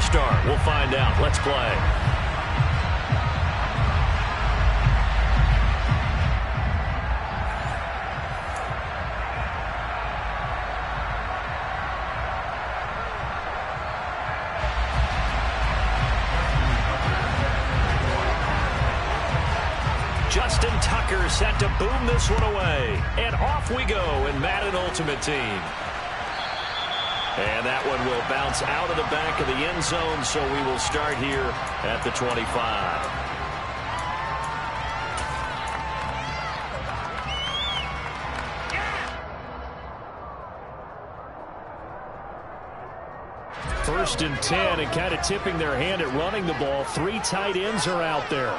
to start? We'll find out. Let's play. Justin Tucker set to boom this one away. And off we go in Madden Ultimate Team. And that one will bounce out of the back of the end zone, so we will start here at the 25. First and 10, and kind of tipping their hand at running the ball. 3 tight ends are out there.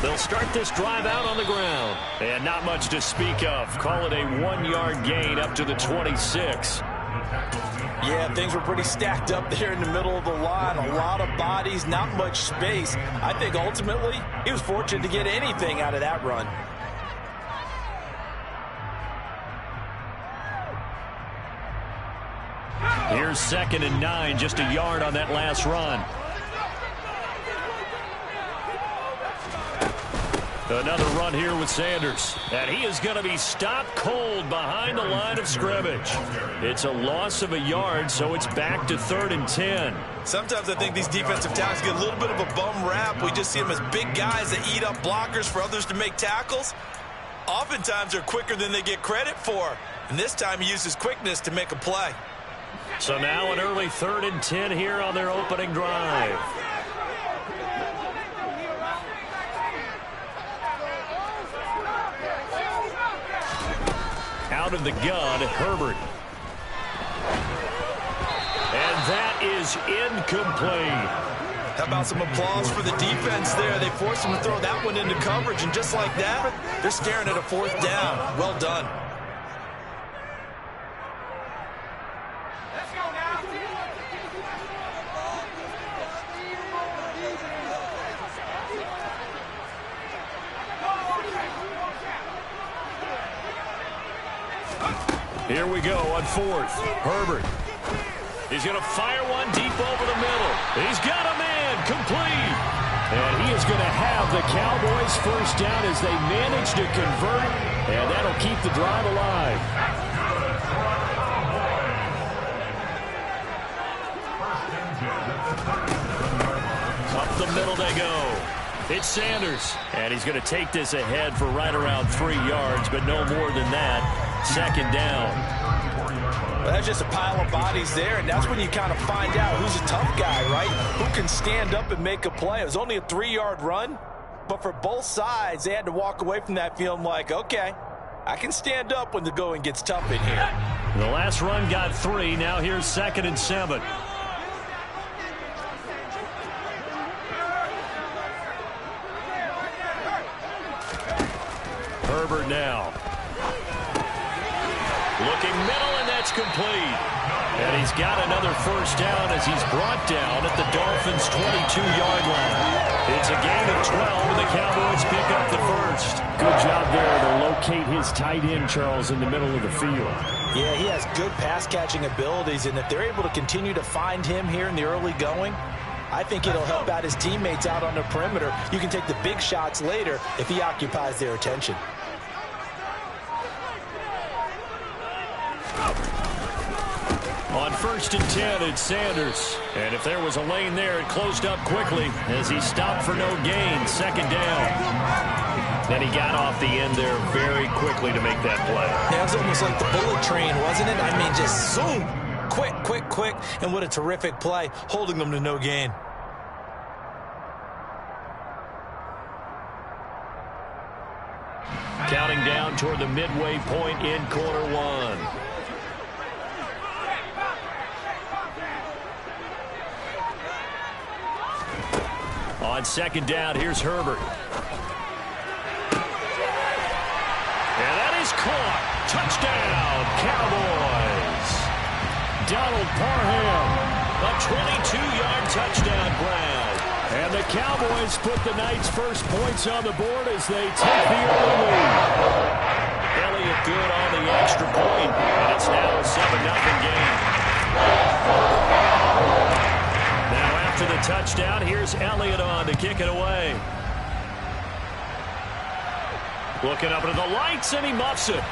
They'll start this drive out on the ground. And not much to speak of. Call it a 1-yard gain up to the 26. Yeah, things were pretty stacked up there in the middle of the line. A lot of bodies, not much space. I think ultimately he was fortunate to get anything out of that run. Here's 2nd and 9, just a yard on that last run. Another run here with Sanders. And he is going to be stopped cold behind the line of scrimmage. It's a loss of a yard, so it's back to 3rd and 10. Sometimes I think these defensive tackles get a little bit of a bum rap. We just see them as big guys that eat up blockers for others to make tackles. Oftentimes they're quicker than they get credit for. And this time he uses quickness to make a play. So now an early 3rd and 10 here on their opening drive. Out of the gun, Herbert. And that is incomplete. How about some applause for the defense there? They forced him to throw that one into coverage, and just like that, they're staring at a 4th down. Well done. Let's go now. Here we go on 4th. Herbert. He's going to fire one deep over the middle. He's got a man, complete. And he is going to have the Cowboys first down as they manage to convert, and that'll keep the drive alive. Up the middle they go. It's Sanders, and he's going to take this ahead for right around 3 yards, but no more than that. 2nd down. Well, that's just a pile of bodies there, and that's when you kind of find out who's a tough guy, right? Who can stand up and make a play. It was only a 3-yard run, but for both sides, they had to walk away from that feeling like, okay, I can stand up when the going gets tough in here. The last run got 3. Now here's 2nd and 7. Herbert now. Looking middle, and that's complete. And he's got another first down as he's brought down at the Dolphins' 22-yard line. It's a gain of 12, and the Cowboys pick up the first. Good job there to locate his tight end, Charles, in the middle of the field. Yeah, he has good pass-catching abilities, and if they're able to continue to find him here in the early going, I think it'll help out his teammates out on the perimeter. You can take the big shots later if he occupies their attention. On 1st and 10, it's Sanders. And if there was a lane there, it closed up quickly as he stopped for no gain. 2nd down. Then he got off the end there very quickly to make that play. That was almost like the bullet train, wasn't it? I mean, just zoom. Quick, quick, quick. And what a terrific play, holding them to no gain. Counting down toward the midway point in quarter 1. On 2nd down, here's Herbert. And that is caught. Touchdown, Cowboys. Donald Parham, a 22-yard touchdown grab. And the Cowboys put the Knights' first points on the board as they take the early lead. Elliott good on the extra point, and it's now a 7-0 game. touchdown. Here's Elliott on to kick it away. Looking up into the lights, and he muffs it.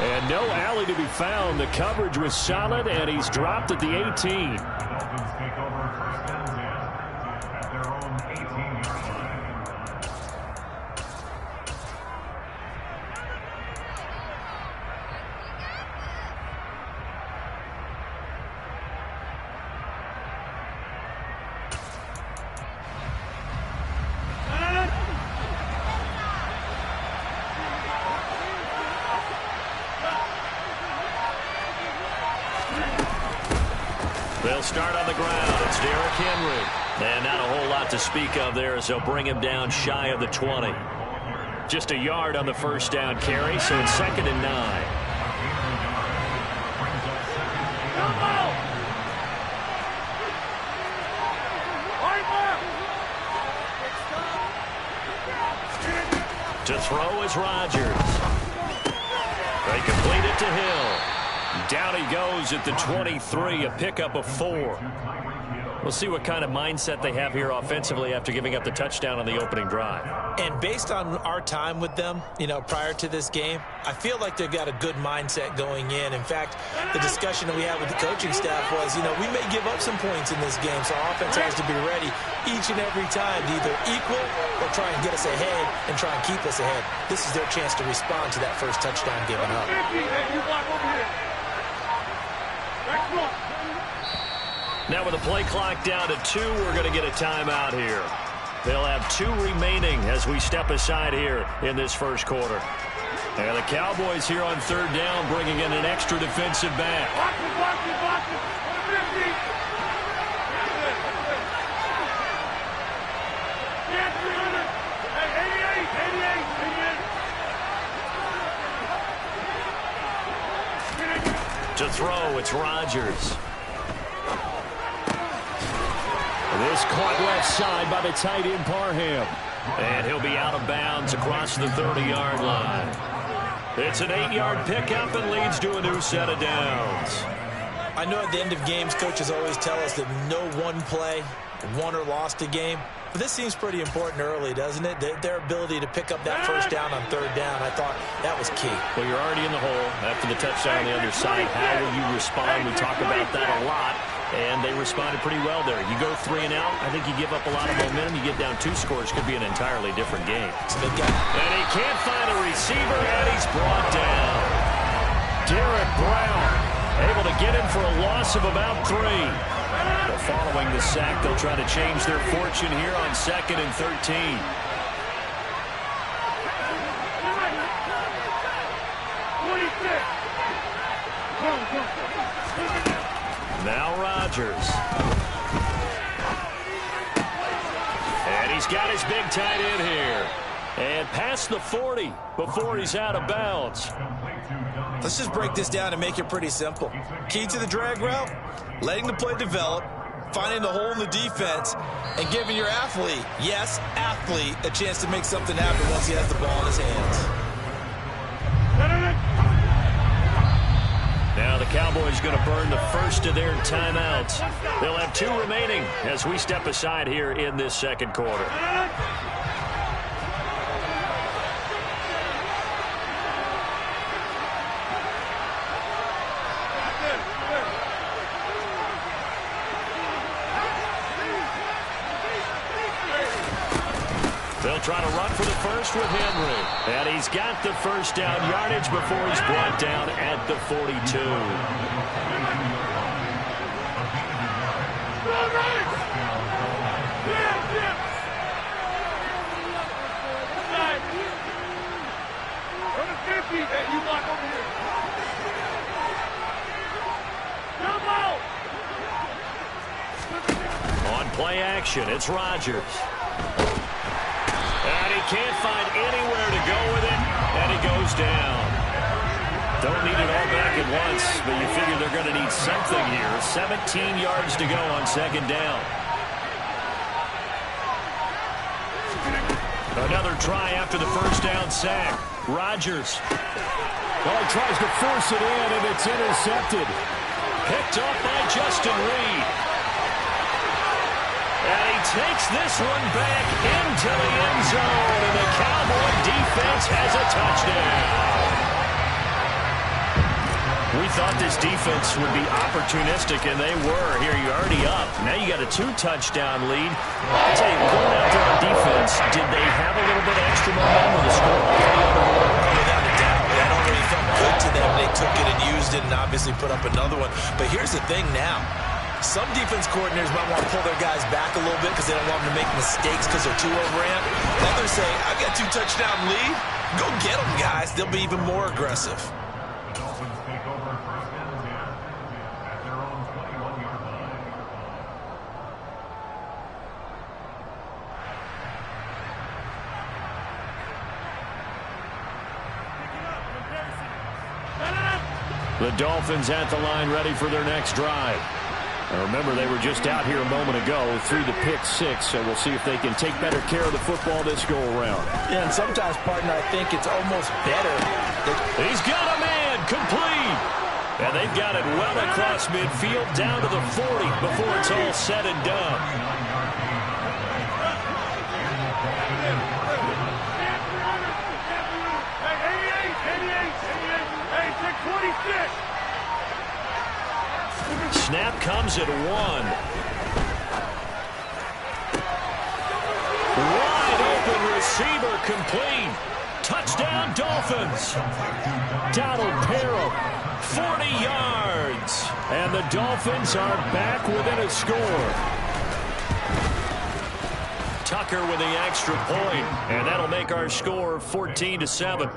And no alley to be found. The coverage was solid, and he's dropped at the 18. They'll start on the ground. It's Derrick Henry. And not a whole lot to speak of there as they'll bring him down shy of the 20. Just a yard on the first down carry, so it's 2nd and 9. To throw is Rodgers. They complete it to Hill. Down he goes at the 23, a pickup of 4. We'll see what kind of mindset they have here offensively after giving up the touchdown on the opening drive. And based on our time with them, prior to this game, I feel like they've got a good mindset going in. In fact, the discussion that we had with the coaching staff was, we may give up some points in this game, so our offense has to be ready each and every time to either equal or try and get us ahead and try and keep us ahead. This is their chance to respond to that first touchdown given up. Now with the play clock down to 2, we're going to get a timeout here. They'll have 2 remaining as we step aside here in this first quarter. And the Cowboys here on 3rd down bringing in an extra defensive back. To throw, it's Rodgers. This caught left side by the tight end Parham. And he'll be out of bounds across the 30-yard line. It's an 8-yard pickup and leads to a new set of downs. I know at the end of games, coaches always tell us that no one play won or lost a game. But this seems pretty important early, doesn't it? Their ability to pick up that first down on 3rd down, I thought that was key. Well, you're already in the hole after the touchdown on the other side. How will you respond? We talk about that a lot. And they responded pretty well there. You go 3 and out, I think you give up a lot of momentum. You get down 2 scores, could be an entirely different game. And he can't find a receiver, and he's brought down. Derrick Brown able to get him for a loss of about 3. Well, following the sack, they'll try to change their fortune here on 2nd and 13. Now Rodgers. And he's got his big tight end here. And past the 40 before he's out of bounds. Let's just break this down and make it pretty simple. Key to the drag route, letting the play develop, finding the hole in the defense, and giving your athlete, yes, athlete, a chance to make something happen once he has the ball in his hands. Now the Cowboys going to burn the first of their timeouts. They'll have 2 remaining as we step aside here in this second quarter. They'll try to run for the first with Henry. And he's got the first down yardage before he's brought down at the 42. On play action, it's Rodgers. And he can't find anywhere to go with it, and he goes down. Don't need it all back at once, but you figure they're going to need something here. 17 yards to go on 2nd down. Another try after the first down sack. Rodgers. Well, he tries to force it in, and it's intercepted. picked off by Justin Reed. And he takes this one back into the end zone, and the Cowboy defense has a touchdown. We thought this defense would be opportunistic, and they were. Here, you're already up. Now you got a 2-touchdown lead. I'll tell you, going out there on defense, did they have a little bit of extra momentum with the score already on the board? Without a doubt. That already felt good to them. They took it and used it and obviously put up another one. But here's the thing now. Some defense coordinators might want to pull their guys back a little bit because they don't want them to make mistakes because they're too overramped. Others say, I've got 2-touchdown lead. Go get them, guys. They'll be even more aggressive. The Dolphins at the line, ready for their next drive. Now remember, they were just out here a moment ago through the pick 6, so we'll see if they can take better care of the football this go-around. Yeah, and sometimes, partner, I think it's almost better. He's got a man, complete. And they've got it well across midfield, down to the 40 before it's all said and done. Snap comes at 1. Wide open receiver, complete. Touchdown, Dolphins. Donald Parham, 40 yards. And the Dolphins are back within a score. Tucker with the extra point, and that'll make our score 14-7.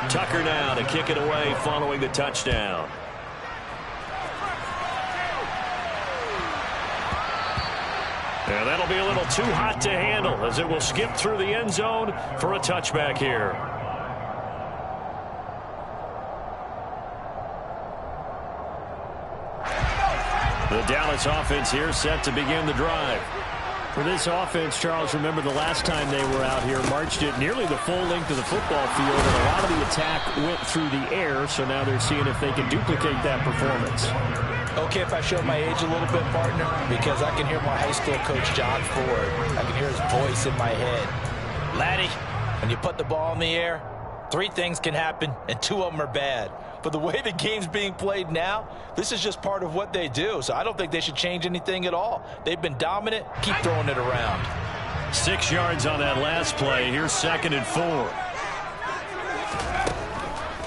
Tucker now to kick it away following the touchdown. And that'll be a little too hot to handle as it will skip through the end zone for a touchback here. The Dallas offense here set to begin the drive. For this offense, Charles, remember the last time they were out here, marched it nearly the full length of the football field, and a lot of the attack went through the air, so now they're seeing if they can duplicate that performance. Okay, if I show my age a little bit, partner, because I can hear my high school coach, John Ford. I can hear his voice in my head. Laddie, when you put the ball in the air, 3 things can happen, and 2 of them are bad. But the way the game's being played now, this is just part of what they do. So I don't think they should change anything at all. They've been dominant. Keep throwing it around. 6 yards on that last play. Here's 2nd and 4.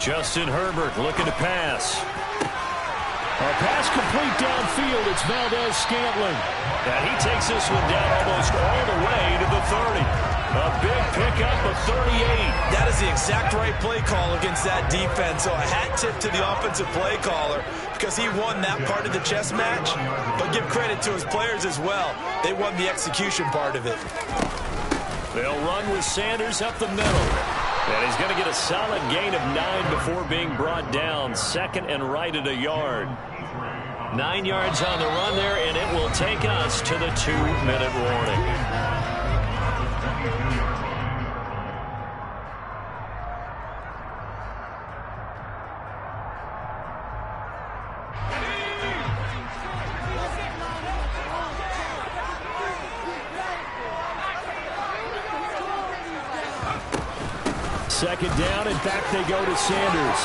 Justin Herbert looking to pass. A pass complete downfield. It's Valdez-Scantling. And he takes this one down almost all the way to the 30. A big pickup of 38. That is the exact right play call against that defense. So a hat tip to the offensive play caller because he won that part of the chess match. But give credit to his players as well. They won the execution part of it. They'll run with Sanders up the middle. And he's going to get a solid gain of 9 before being brought down. 2nd and right at a yard. 9 yards on the run there, and it will take us to the 2-minute warning. Second down, and back they go to Sanders.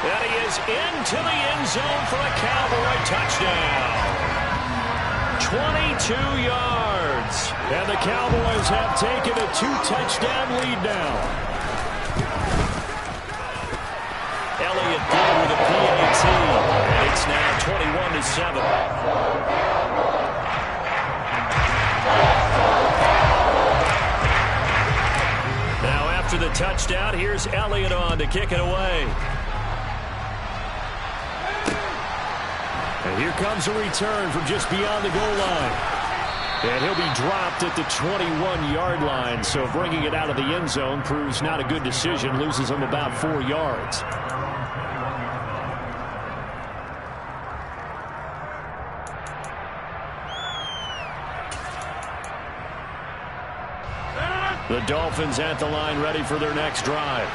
And he is into the end zone for a Cowboy touchdown. 22 yards. And the Cowboys have taken a 2-touchdown lead now. Elliott there with a PAT. And it's now 21-7. After the touchdown, here's Elliott on to kick it away. And here comes a return from just beyond the goal line. And he'll be dropped at the 21-yard line, so bringing it out of the end zone proves not a good decision, loses him about 4 yards. The Dolphins at the line, ready for their next drive.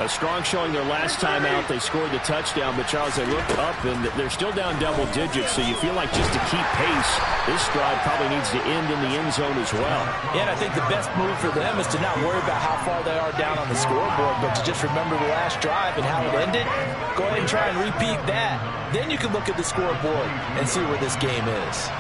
A strong showing their last time out. They scored the touchdown, but Charles, they looked up, and they're still down double digits, so you feel like just to keep pace, this drive probably needs to end in the end zone as well. Yeah, and I think the best move for them is to not worry about how far they are down on the scoreboard, but to just remember the last drive and how it ended. Go ahead and try and repeat that. Then you can look at the scoreboard and see where this game is.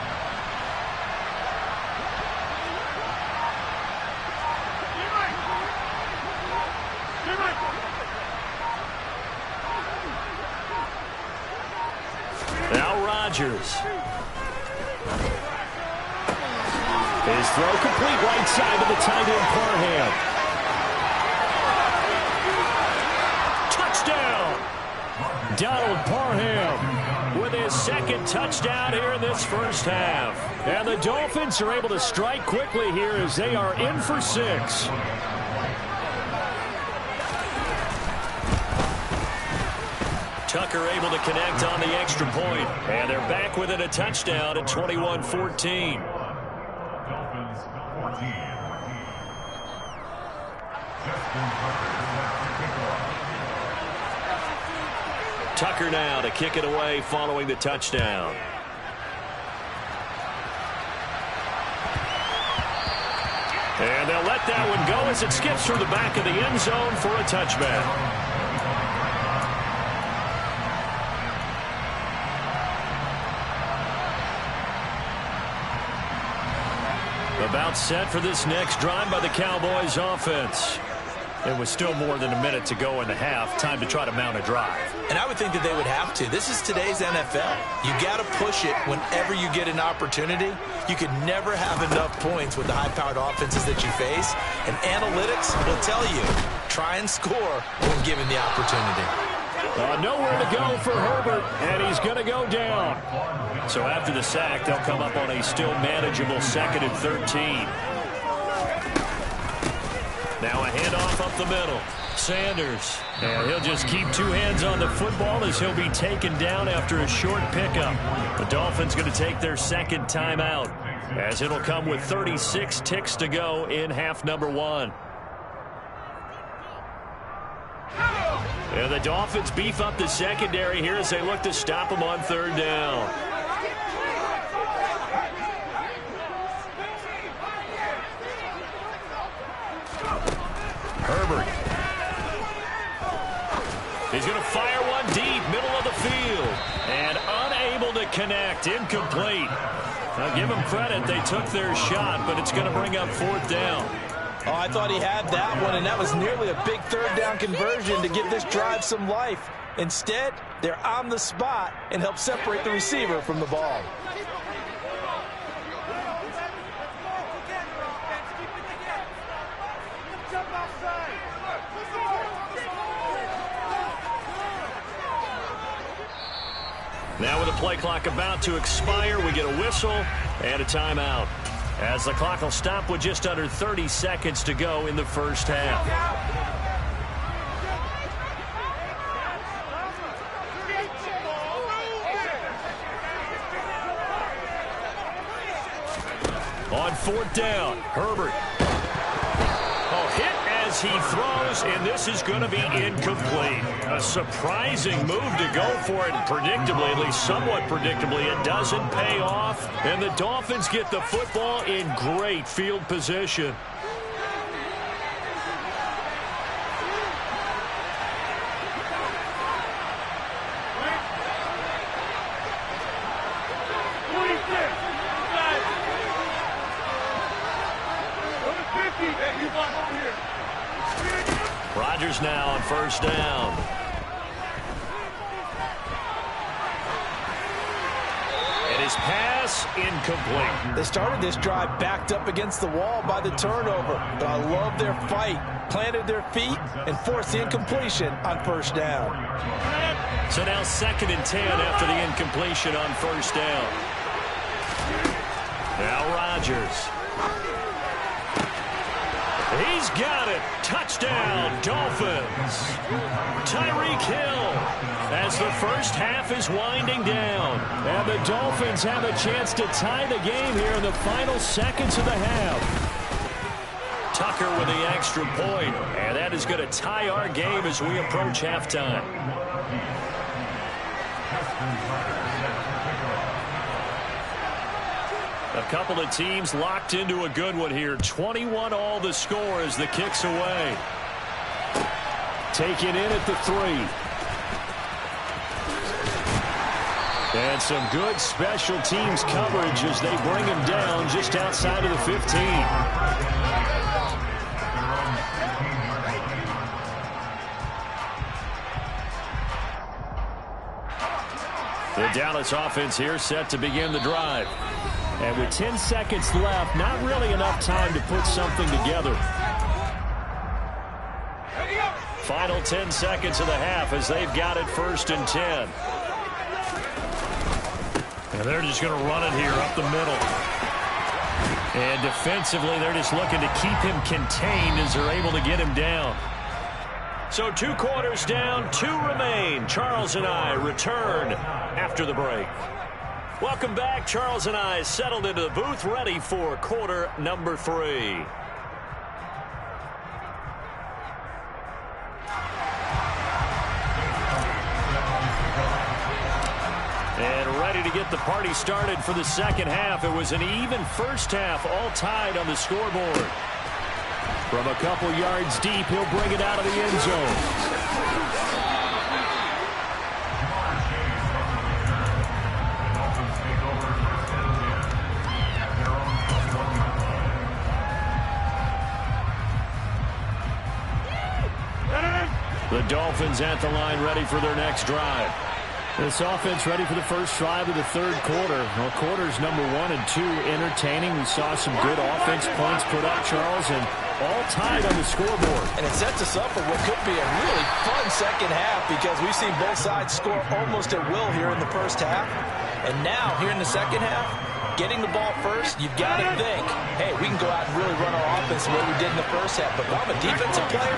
Rodgers. His throw complete right side to the tight end Parham. Touchdown! Donald Parham with his second touchdown here in this first half. And the Dolphins are able to strike quickly here as they are in for 6. Tucker able to connect on the extra point. And they're back within a touchdown at 21-14. Tucker now to kick it away following the touchdown. And they'll let that one go as it skips through the back of the end zone for a touchback. About set for this next drive by the Cowboys offense. It was still more than a minute to go in the half. Time to try to mount a drive. And I would think that they would have to. This is today's NFL. You got to push it whenever you get an opportunity. You could never have enough points with the high-powered offenses that you face. And analytics will tell you, try and score when given the opportunity. Nowhere to go for Herbert, and he's going to go down. So after the sack, they'll come up on a still manageable 2nd and 13. Now a handoff up the middle. Sanders, and he'll just keep 2 hands on the football as he'll be taken down after a short pickup. The Dolphins going to take their second timeout as it'll come with 36 ticks to go in half number 1. And the Dolphins beef up the secondary here as they look to stop them on 3rd down. Herbert. He's going to fire one deep, middle of the field. And unable to connect, incomplete. Now give them credit, they took their shot, but it's going to bring up 4th down. Oh, I thought he had that one, and that was nearly a big 3rd down conversion to give this drive some life. Instead, they're on the spot and help separate the receiver from the ball. Now with the play clock about to expire, we get a whistle and a timeout, as the clock will stop with just under 30 seconds to go in the first half. On 4th down, Herbert. Hit as he throws, and this is going to be incomplete. A surprising move to go for it, and predictably, at least somewhat predictably, it doesn't pay off, and the Dolphins get the football in great field position. Rodgers now on 1st down. And his pass incomplete. They started this drive backed up against the wall by the turnover, but I love their fight. Planted their feet and forced the incompletion on 1st down. So now 2nd and 10 after the incompletion on 1st down. Now Rodgers. He's got it. Touchdown, Dolphins. Tyreek Hill as the first half is winding down. And the Dolphins have a chance to tie the game here in the final seconds of the half. Tucker with the extra point, and that is going to tie our game as we approach halftime. A couple of teams locked into a good one here. 21 all the score as the kick's away. Taken in at the 3. And some good special teams coverage as they bring him down just outside of the 15. The Dallas offense here set to begin the drive. And with 10 seconds left, not really enough time to put something together. Final 10 seconds of the half as they've got it 1st and 10. And they're just going to run it here up the middle. And defensively, they're just looking to keep him contained as they're able to get him down. So 2 quarters down, 2 remain. Charles and I return after the break. Welcome back. Charles and I settled into the booth, ready for quarter number 3. And ready to get the party started for the second half. It was an even first half, all tied on the scoreboard. From a couple yards deep, he'll bring it out of the end zone. The Dolphins at the line, ready for their next drive. This offense ready for the first drive of the 3rd quarter. Well, quarters number 1 and 2 entertaining. We saw some good offense points put up, Charles, and all tied on the scoreboard. And it sets us up for what could be a really fun second half because we've seen both sides score almost at will here in the first half. And now, here in the second half, getting the ball first, you've got to think, hey, we can go out and really run our offense the way we did in the first half. But if I'm a defensive player,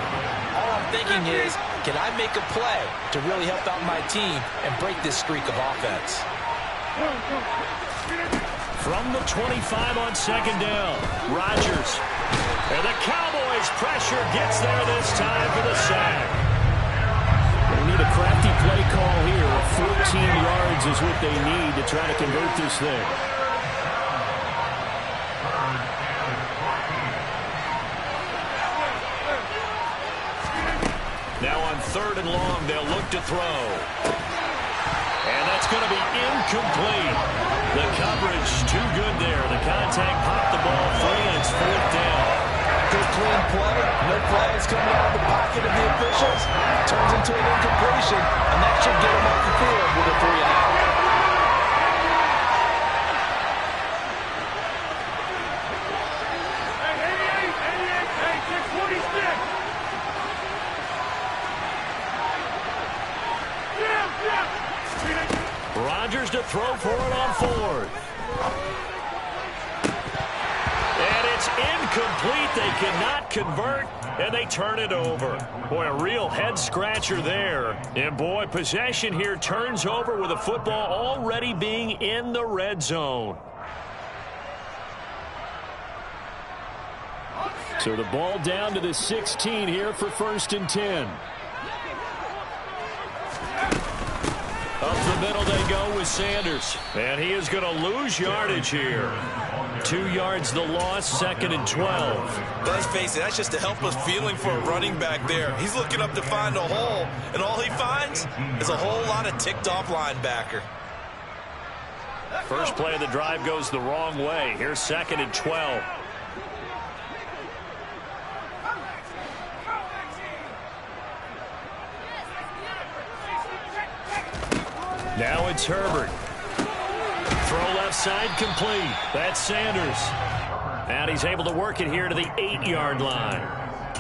all I'm thinking is, can I make a play to really help out my team and break this streak of offense? From the 25 on 2nd down, Rodgers. And the Cowboys' pressure gets there this time for the sack. They need a crafty play call here. 14 yards is what they need to try to convert this thing. Now on 3rd and long, they'll look to throw. And that's going to be incomplete. The coverage too good there. The contact popped the ball free, and it's 4th down. Good clean play. No flags coming out of the pocket of the officials. Turns into an incompletion, and that should get them off the field with a 3-and-out. Rodgers to throw for it on 4th. And it's incomplete. They cannot convert, and they turn it over. Boy, a real head-scratcher there. And, boy, possession here turns over with the football already being in the red zone. So the ball down to the 16 here for 1st and 10. Up the middle they go with Sanders. And he is going to lose yardage here. 2 yards the loss, 2nd and 12. Let's face it, that's just a helpless feeling for a running back there. He's looking up to find a hole, and all he finds is a whole lot of ticked-off linebacker. First play of the drive goes the wrong way. Here's 2nd and 12. Now it's Herbert. Throw left side complete. That's Sanders. And he's able to work it here to the 8-yard line.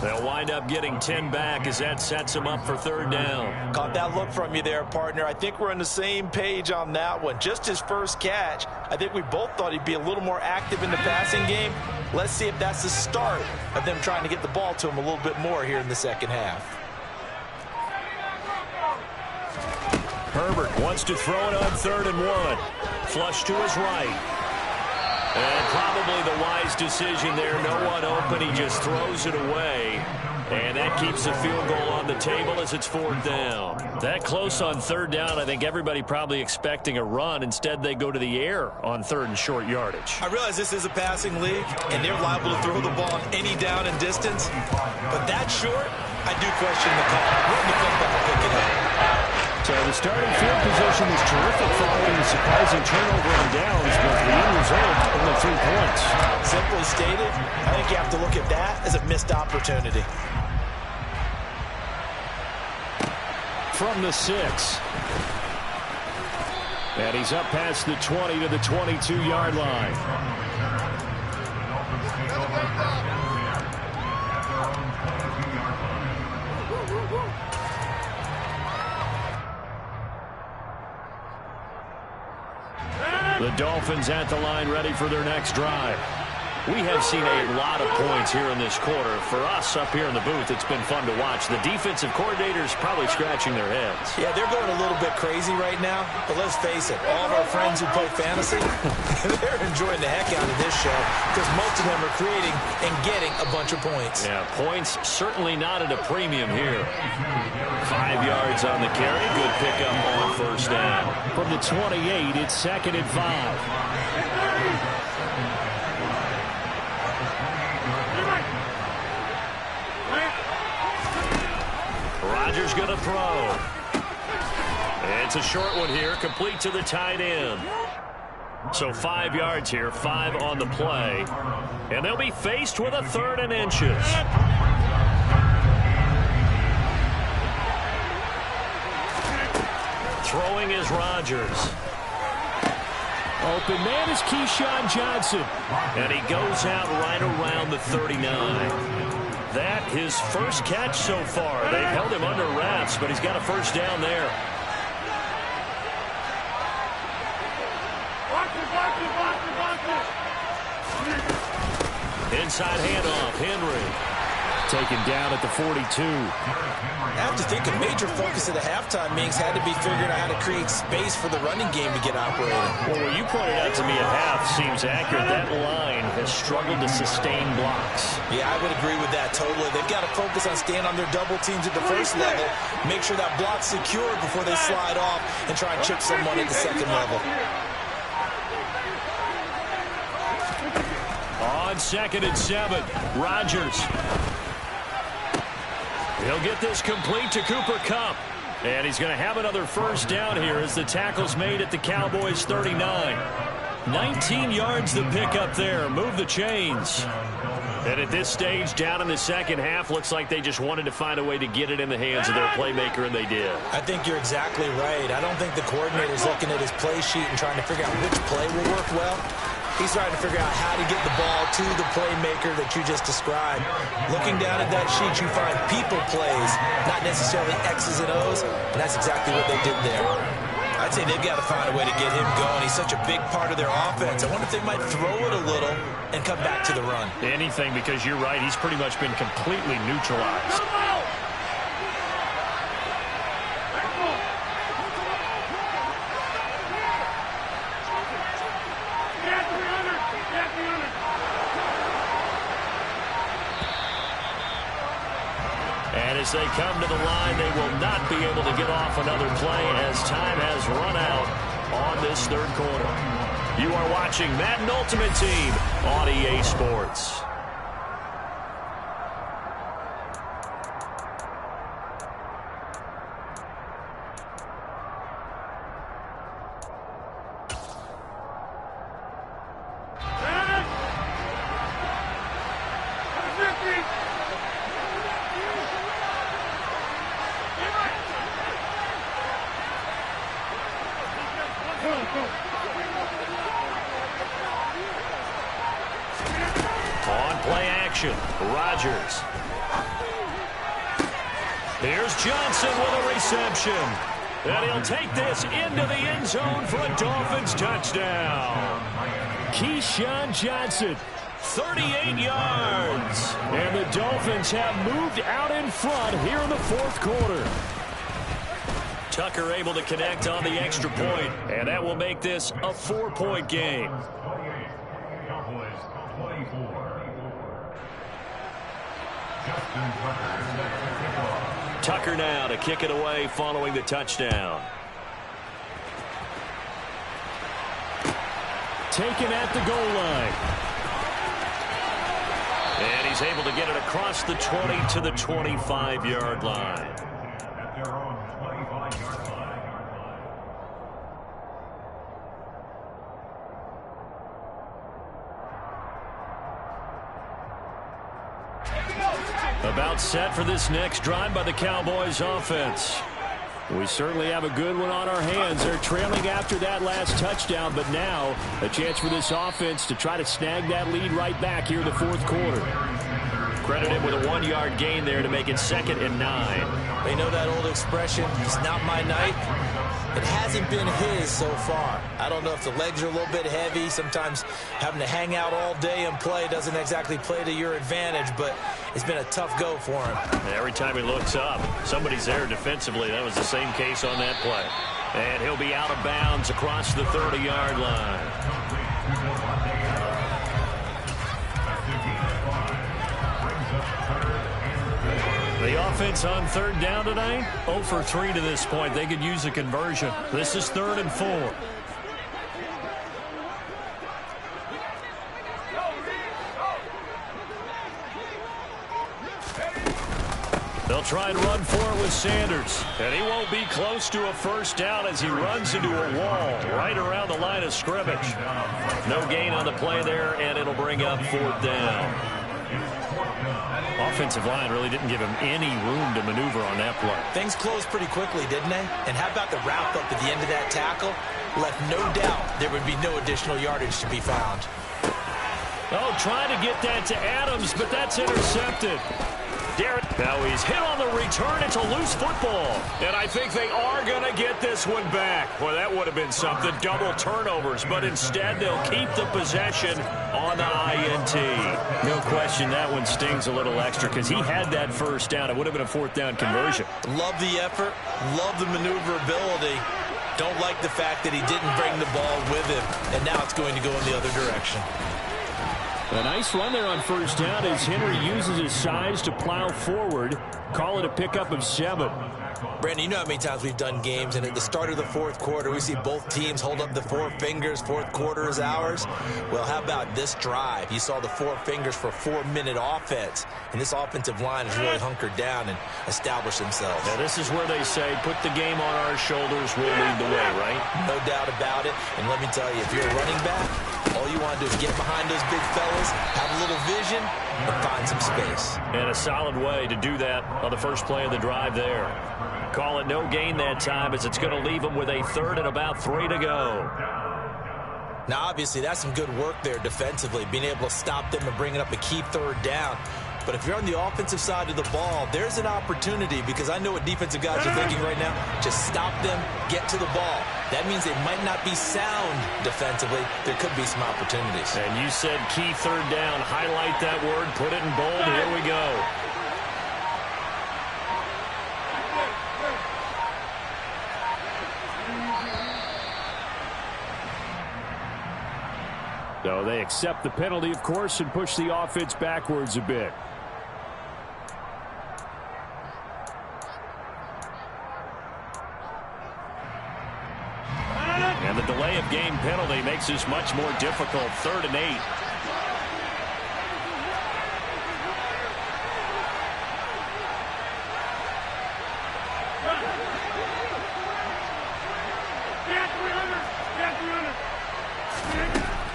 They'll wind up getting 10 back as that sets him up for 3rd down. Caught that look from you there, partner. I think we're on the same page on that one. Just his first catch. I think we both thought he'd be a little more active in the passing game. Let's see if that's the start of them trying to get the ball to him a little bit more here in the second half. Herbert wants to throw it on 3rd and 1. Flush to his right. And probably the wise decision there. No one open. He just throws it away. And that keeps the field goal on the table as it's 4th down. That close on 3rd down, I think everybody probably expecting a run. Instead, they go to the air on 3rd and short yardage. I realize this is a passing league, and they're liable to throw the ball on any down and distance. But that short, I do question the call. Run the football, pick it up. So the starting field position is terrific following the surprising turnover on downs, but the end result, only 3 points. Simply stated, I think you have to look at that as a missed opportunity. From the 6. And he's up past the 20 to the 22-yard line. The Dolphins at the line, ready for their next drive. We have seen a lot of points here in this quarter. For us up here in the booth, it's been fun to watch. The defensive coordinators probably scratching their heads. Yeah, they're going a little bit crazy right now. But let's face it, all of our friends who play fantasy, they're enjoying the heck out of this show because most of them are creating and getting a bunch of points. Yeah, points certainly not at a premium here. 5 yards on the carry. Good pickup on 1st down. From the 28, it's 2nd and 5. Rodgers going to throw. It's a short one here, complete to the tight end. So 5 yards here, 5 on the play. And they'll be faced with a 3rd and inches. Throwing is Rodgers. Open man is Keyshawn Johnson. And he goes out right around the 39. That his first catch so far. They've held him under wraps, but he's got a 1st down there. Inside handoff, Henry. Taken down at the 42. I have to think a major focus of the halftime meetings had to be figuring out how to create space for the running game to get operating. Well, what you pointed out to me at half seems accurate. That line has struggled to sustain blocks. Yeah, I would agree with that totally. They've got to focus on staying on their double teams at the 1st level, make sure that block's secure before they slide off and try and chip someone at the 2nd level. On 2nd and 7, Rodgers. He'll get this complete to Cooper Kupp. And he's going to have another 1st down here as the tackle's made at the Cowboys' 39. 19 yards the pickup there. Move the chains. And at this stage, down in the 2nd half, looks like they just wanted to find a way to get it in the hands of their playmaker, and they did. I think you're exactly right. I don't think the coordinator's looking at his play sheet and trying to figure out which play will work well. He's trying to figure out how to get the ball to the playmaker that you just described. Looking down at that sheet, you find people plays, not necessarily X's and O's, and that's exactly what they did there. I'd say they've got to find a way to get him going. He's such a big part of their offense. I wonder if they might throw it a little and come back to the run. Anything, because you're right, he's pretty much been completely neutralized. And as they come to the line, they will not be able to get off another play as time has run out on this 3rd quarter. You are watching Madden Ultimate Team on EA Sports. On play action, Rodgers. Here's Johnson with a reception. And he'll take this into the end zone for a Dolphins touchdown. Keyshawn Johnson, 38 yards. And the Dolphins have moved out in front here in the 4th quarter. Tucker able to connect on the extra point, and that will make this a 4-point game. Tucker now to kick it away following the touchdown. Taken at the goal line. And he's able to get it across the 20 to the 25-yard line. About set for this next drive by the Cowboys offense. We certainly have a good one on our hands. They're trailing after that last touchdown, but now a chance for this offense to try to snag that lead right back here in the fourth quarter. Credited with a 1-yard gain there to make it 2nd and 9. They know that old expression, it's not my night. It hasn't been his so far. I don't know if the legs are a little bit heavy. Sometimes having to hang out all day and play doesn't exactly play to your advantage, but it's been a tough go for him. Every time he looks up, somebody's there defensively. That was the same case on that play. And he'll be out of bounds across the 30-yard line. The offense on 3rd down tonight, 0 for 3 to this point. They could use a conversion. This is 3rd and 4. They'll try and run for it with Sanders. And he won't be close to a first down as he runs into a wall right around the line of scrimmage. No gain on the play there, and it'll bring up 4th down. Offensive line really didn't give him any room to maneuver on that play. Things closed pretty quickly, didn't they? And how about the wrap up at the end of that tackle? Left no doubt there would be no additional yardage to be found. Oh, trying to get that to Adams, but that's intercepted. Now he's hit on the return. It's a loose football. And I think they are going to get this one back. Well, that would have been something. Double turnovers. But instead, they'll keep the possession on the INT. No question that one stings a little extra because he had that first down. It would have been a 4th down conversion. Love the effort. Love the maneuverability. Don't like the fact that he didn't bring the ball with him. And now it's going to go in the other direction. A nice run there on first down as Henry uses his size to plow forward. Call it a pickup of 7. Brandon, you know how many times we've done games, and at the start of the fourth quarter, we see both teams hold up the 4 fingers. Fourth quarter is ours. Well, how about this drive? You saw the 4 fingers for 4-minute offense, and this offensive line has really hunkered down and established themselves. Now, this is where they say, put the game on our shoulders, we'll lead the way, right? No doubt about it. And let me tell you, if you're a running back, all you want to do is get behind those big fellas, have a little vision, and find some space. And a solid way to do that on the first play of the drive there. Call it no gain that time as it's going to leave them with a 3rd and about 3 to go. Now, obviously, that's some good work there defensively, being able to stop them and bringing up a key 3rd down. But if you're on the offensive side of the ball, there's an opportunity because I know what defensive guys are thinking right now. Just stop them, get to the ball. That means they might not be sound defensively. There could be some opportunities. And you said key 3rd down. Highlight that word. Put it in bold. Here we go. So they accept the penalty, of course, and push the offense backwards a bit. And the delay of game penalty makes this much more difficult. 3rd and 8.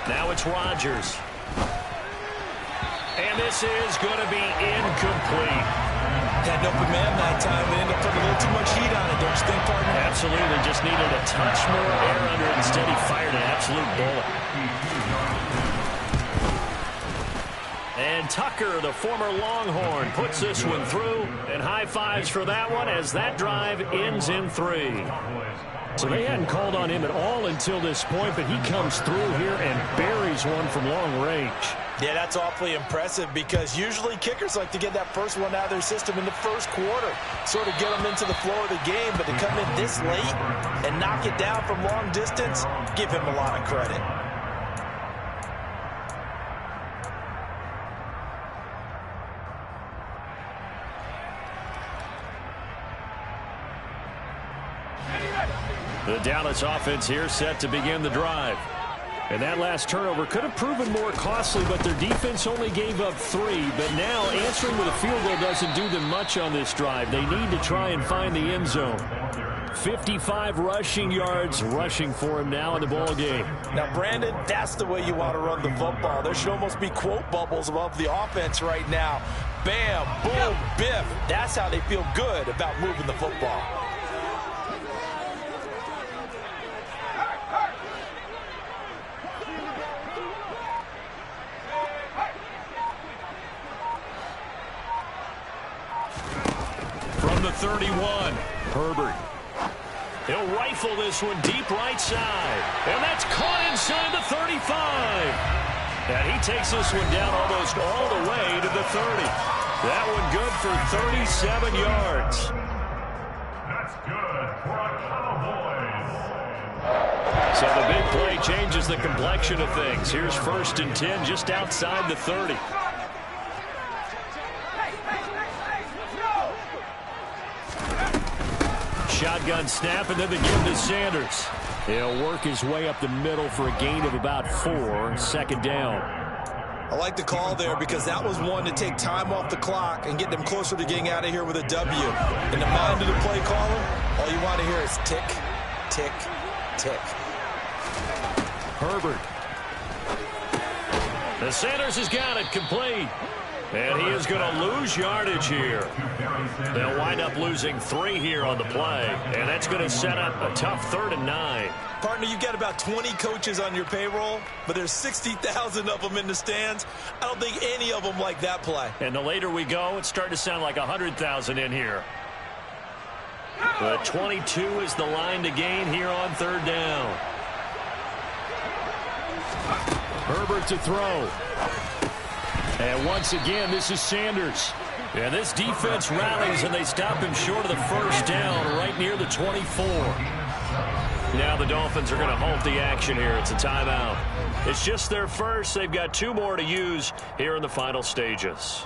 Now it's Rodgers. And this is going to be incomplete. Had an open man that time. They ended up putting a little too much heat on it, don't you think, partner? Absolutely. Just needed a touch more air under it. Instead, he fired an absolute bullet. And Tucker, the former Longhorn, puts this one through. And high fives for that one as that drive ends in 3. So they hadn't called on him at all until this point, but he comes through here and buries one from long range. Yeah, that's awfully impressive because usually kickers like to get that first one out of their system in the first quarter, sort of get them into the flow of the game, but to come in this late and knock it down from long distance, give him a lot of credit. The Dallas offense here set to begin the drive. And that last turnover could have proven more costly, but their defense only gave up 3. But now answering with a field goal doesn't do them much on this drive. They need to try and find the end zone. 55 rushing yards rushing for him now in the ball game. Now, Brandon, that's the way you want to run the football. There should almost be quote bubbles above the offense right now. Bam, boom, biff. That's how they feel good about moving the football. From the 31, Herbert. He'll rifle this one deep right side. And that's caught inside the 35. And he takes this one down almost all the way to the 30. That one good for 37 yards. That's good for a Cowboys. So the big play changes the complexion of things. Here's 1st and 10 just outside the 30. Shotgun snap, and then the give to Sanders. He'll work his way up the middle for a gain of about 4, 2nd down. I like the call there because that was one to take time off the clock and get them closer to getting out of here with a W. In the mind of the play caller, all you want to hear is tick, tick, tick. Herbert. The Sanders has got it complete. And he is going to lose yardage here. They'll wind up losing 3 here on the play. And that's going to set up a tough 3rd and 9. Partner, you've got about 20 coaches on your payroll, but there's 60,000 of them in the stands. I don't think any of them like that play. And the later we go, it's starting to sound like 100,000 in here. But 22 is the line to gain here on 3rd down. Herbert to throw. And once again, this is Sanders. And this defense rallies, and they stop him short of the 1st down right near the 24. Now the Dolphins are going to halt the action here. It's a timeout. It's just their first. They've got 2 more to use here in the final stages.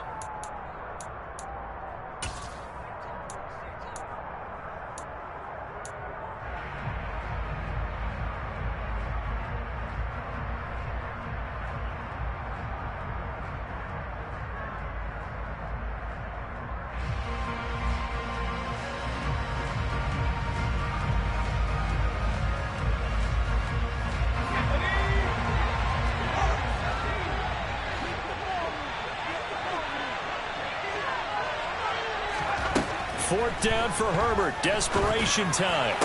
Fourth down for Herbert. Desperation time.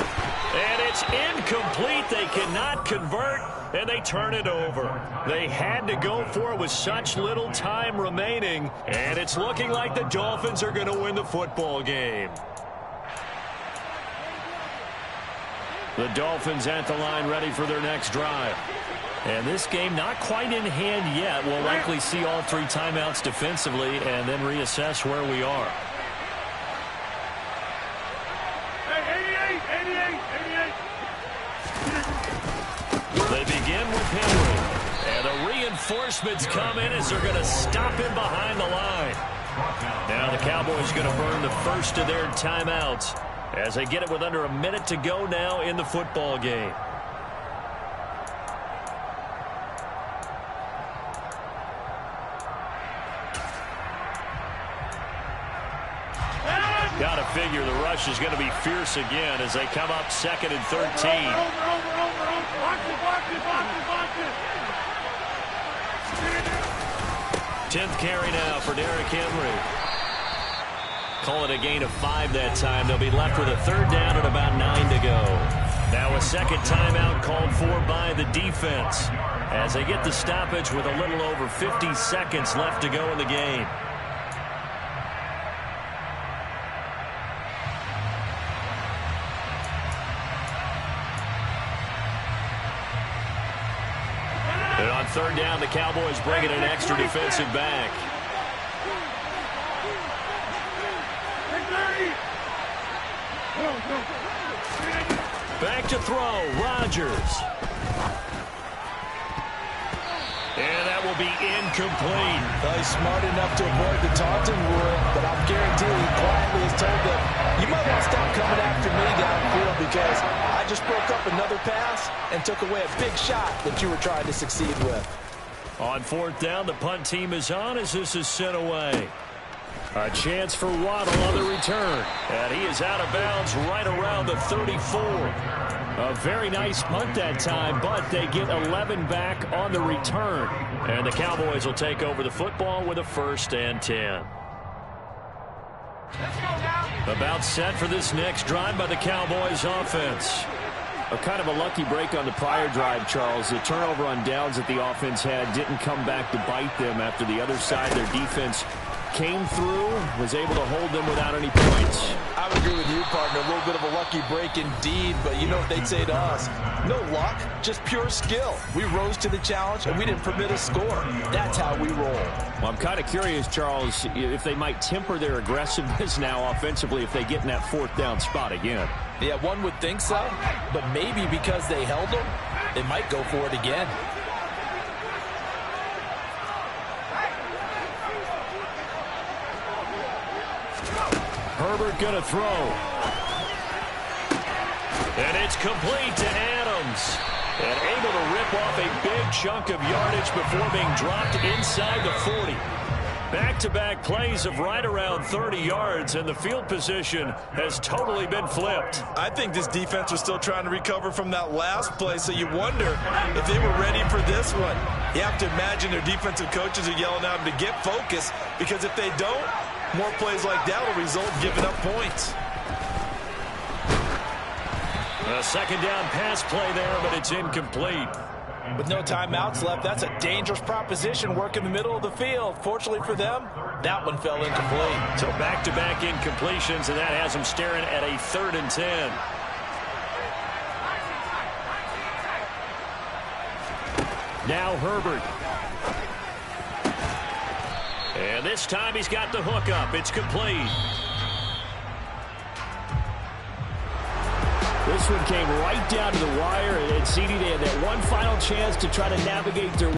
And it's incomplete. They cannot convert, and they turn it over. They had to go for it with such little time remaining, and it's looking like the Dolphins are going to win the football game. The Dolphins at the line ready for their next drive. And this game not quite in hand yet. We'll likely see all 3 timeouts defensively and then reassess where we are. They begin with Henry. And the reinforcements come in as they're going to stop him behind the line. Now the Cowboys going to burn the first of their timeouts as they get it with under a minute to go now in the football game. Got to figure the rush is going to be fierce again as they come up 2nd and 13. 10th carry now for Derrick Henry. Call it a gain of 5 that time. They'll be left with a 3rd down and about 9 to go. Now a second timeout called for by the defense as they get the stoppage with a little over 50 seconds left to go in the game. And on 3rd down, the Cowboys bring in an extra defensive back. Back to throw, Rodgers. And that will be incomplete. Well, he's smart enough to avoid the taunting rule, but I'm guaranteed he quietly has told them, you might want to stop coming after me downfield because I just broke up another pass and took away a big shot that you were trying to succeed with. On fourth down, the punt team is on as this is sent away. A chance for Waddle on the return. And he is out of bounds right around the 34. A very nice punt that time, but they get 11 back on the return. And the Cowboys will take over the football with a 1st and 10. About set for this next drive by the Cowboys offense. A kind of a lucky break on the prior drive, Charles. The turnover on downs that the offense had didn't come back to bite them after the other side. Their defense came through, was able to hold them without any points. I would agree with you, partner. A little bit of a lucky break indeed, but you know what they'd say to us? No luck, just pure skill. We rose to the challenge, and we didn't permit a score. That's how we roll. Well, I'm kind of curious, Charles, if they might temper their aggressiveness now offensively if they get in that 4th down spot again. Yeah, one would think so, but maybe because they held them, they might go for it again. Herbert gonna throw. And it's complete to Adams. And able to rip off a big chunk of yardage before being dropped inside the 40. Back-to-back plays of right around 30 yards, and the field position has totally been flipped. I think this defense was still trying to recover from that last play, so you wonder if they were ready for this one. You have to imagine their defensive coaches are yelling at them to get focused, because if they don't, more plays like that will result in giving up points. A 2nd down pass play there, but it's incomplete. With no timeouts left, that's a dangerous proposition, work in the middle of the field. Fortunately for them, that one fell incomplete. So back-to-back incompletions, and that has them staring at a 3rd and 10. Now Herbert. And this time he's got the hook up. It's complete. This one came right down to the wire, and CD, they had that one final chance to try to navigate their